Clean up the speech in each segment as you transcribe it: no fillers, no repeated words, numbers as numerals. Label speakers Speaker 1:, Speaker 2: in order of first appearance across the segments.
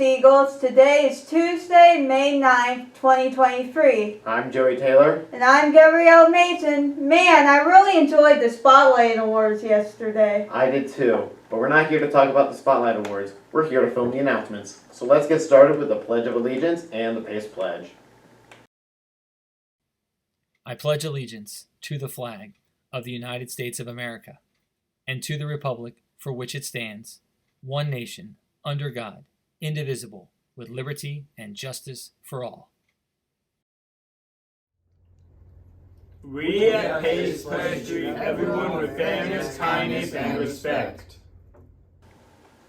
Speaker 1: Pace Eagles. Today is Tuesday, May 9th, 2023.
Speaker 2: I'm Joey Taylor.
Speaker 1: And I'm Gabrielle Mason. Man, I really enjoyed the Spotlight Awards yesterday.
Speaker 2: I did too, but we're not here to talk about the Spotlight Awards. We're here to film the announcements. So let's get started with the Pledge of Allegiance and the Pace Pledge.
Speaker 3: I pledge allegiance to the flag of the United States of America and to the republic for which it stands, one nation, under God, indivisible, with liberty and justice for all.
Speaker 4: We at Pace pledge to treat everyone with fairness, kindness, and respect.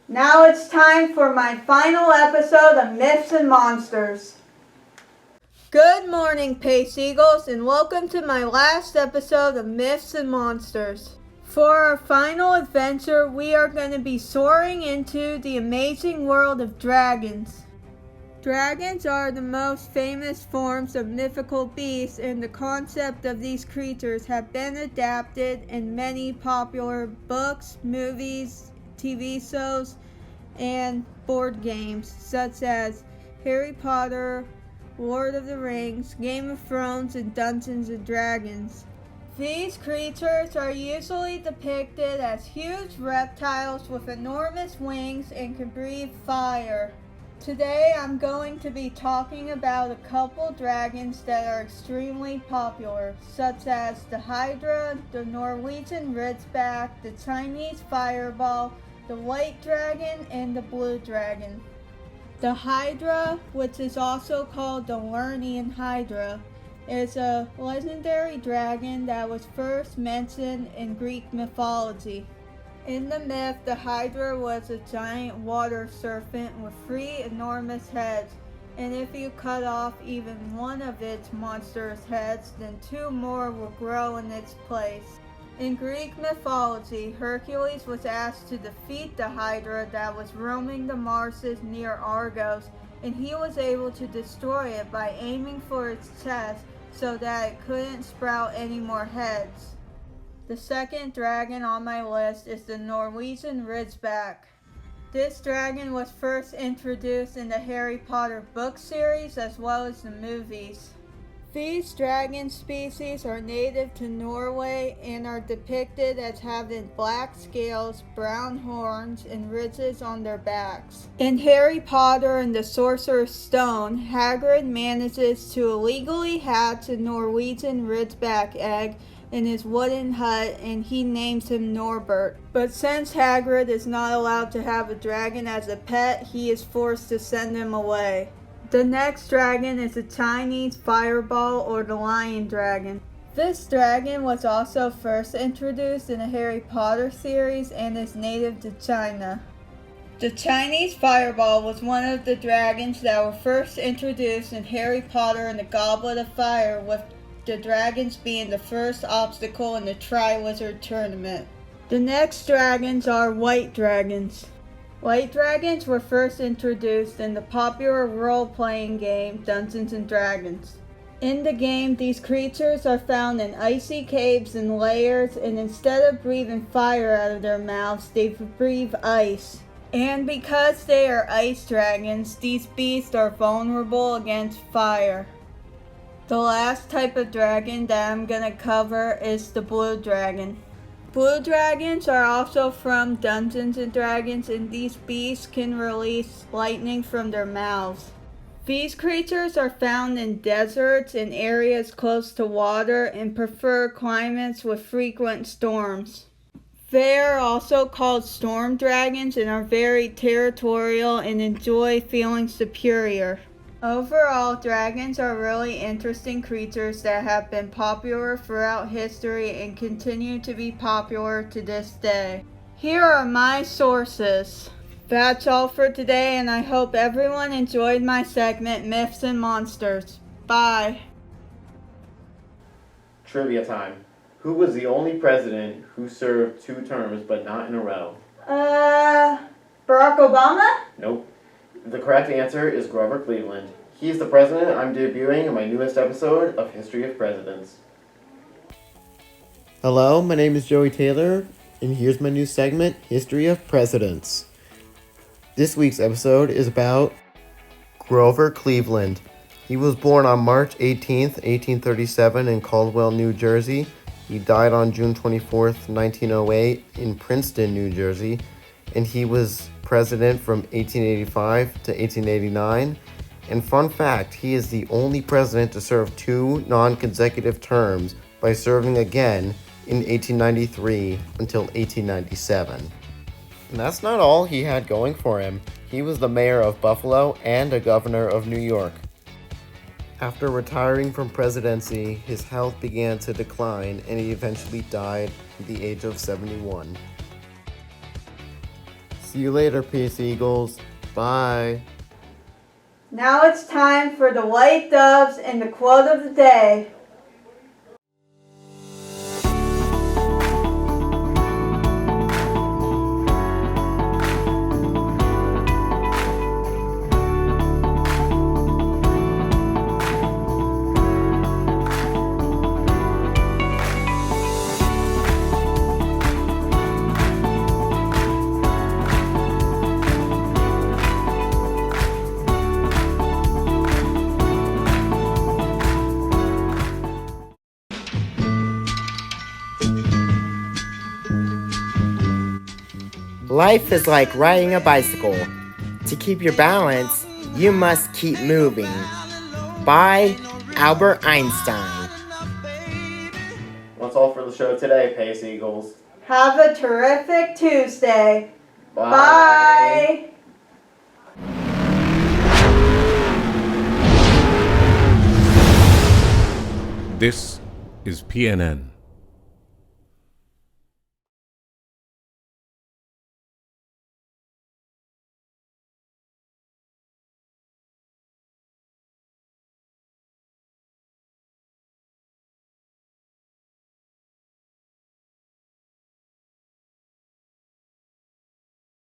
Speaker 1: Now it's time for my final episode of Myths and Monsters. Good morning, Pace Eagles, and welcome to my last episode of Myths and Monsters. For our final adventure, we are going to be soaring into the amazing world of dragons. Dragons are the most famous forms of mythical beasts, and the concept of these creatures have been adapted in many popular books, movies, TV shows, and board games such as Harry Potter, Lord of the Rings, Game of Thrones, and Dungeons and Dragons. These creatures are usually depicted as huge reptiles with enormous wings and can breathe fire. Today I'm going to be talking about a couple dragons that are extremely popular, such as the Hydra, the Norwegian Ridgeback, the Chinese Fireball, the White Dragon, and the Blue Dragon. The Hydra, which is also called the Lernaean Hydra, is a legendary dragon that was first mentioned in Greek mythology. In the myth, the Hydra was a giant water serpent with 3 enormous heads, and if you cut off even one of its monstrous heads, then 2 more will grow in its place. In Greek mythology, Hercules was asked to defeat the Hydra that was roaming the marshes near Argos, and he was able to destroy it by aiming for its chest so that it couldn't sprout any more heads. The second dragon on my list is the Norwegian Ridgeback. This dragon was first introduced in the Harry Potter book series as well as the movies. These dragon species are native to Norway and are depicted as having black scales, brown horns, and ridges on their backs. In Harry Potter and the Sorcerer's Stone, Hagrid manages to illegally hatch a Norwegian Ridgeback egg in his wooden hut, and he names him Norbert. But since Hagrid is not allowed to have a dragon as a pet, he is forced to send him away. The next dragon is the Chinese Fireball, or the Lion Dragon. This dragon was also first introduced in the Harry Potter series and is native to China. The Chinese Fireball was one of the dragons that were first introduced in Harry Potter and the Goblet of Fire, with the dragons being the first obstacle in the Triwizard Tournament. The next dragons are white dragons. White dragons were first introduced in the popular role-playing game Dungeons & Dragons. In the game, these creatures are found in icy caves and layers, and instead of breathing fire out of their mouths, they breathe ice. And because they are ice dragons, these beasts are vulnerable against fire. The last type of dragon that I'm going to cover is the blue dragon. Blue dragons are also from Dungeons & Dragons, and these beasts can release lightning from their mouths. These creatures are found in deserts and areas close to water and prefer climates with frequent storms. They are also called storm dragons and are very territorial and enjoy feeling superior. Overall, dragons are really interesting creatures that have been popular throughout history and continue to be popular to this day. Here are my sources. That's all for today, and I hope everyone enjoyed my segment, Myths and Monsters. Bye.
Speaker 2: Trivia time. Who was the only president who served 2 terms but not in a row?
Speaker 1: Barack Obama?
Speaker 2: Nope. The correct answer is Grover Cleveland. He's the president I'm debuting in my newest episode of History of Presidents. Hello, my name is Joey Taylor, and here's my new segment, History of Presidents. This week's episode is about Grover Cleveland. He was born on March 18th, 1837 in Caldwell, New Jersey. He died on June 24th, 1908 in Princeton, New Jersey. And he was president from 1885 to 1889. And fun fact, he is the only president to serve 2 non-consecutive terms by serving again in 1893 until 1897. And that's not all he had going for him. He was the mayor of Buffalo and a governor of New York. After retiring from presidency, his health began to decline and he eventually died at the age of 71. See you later, Peace Eagles. Bye.
Speaker 1: Now it's time for the white doves and the quote of the day.
Speaker 5: Life is like riding a bicycle. To keep your balance, you must keep moving. By Albert Einstein.
Speaker 2: That's all for the show today, Pace Eagles.
Speaker 1: Have a terrific Tuesday.
Speaker 2: Bye.
Speaker 1: Bye.
Speaker 6: This is PNN,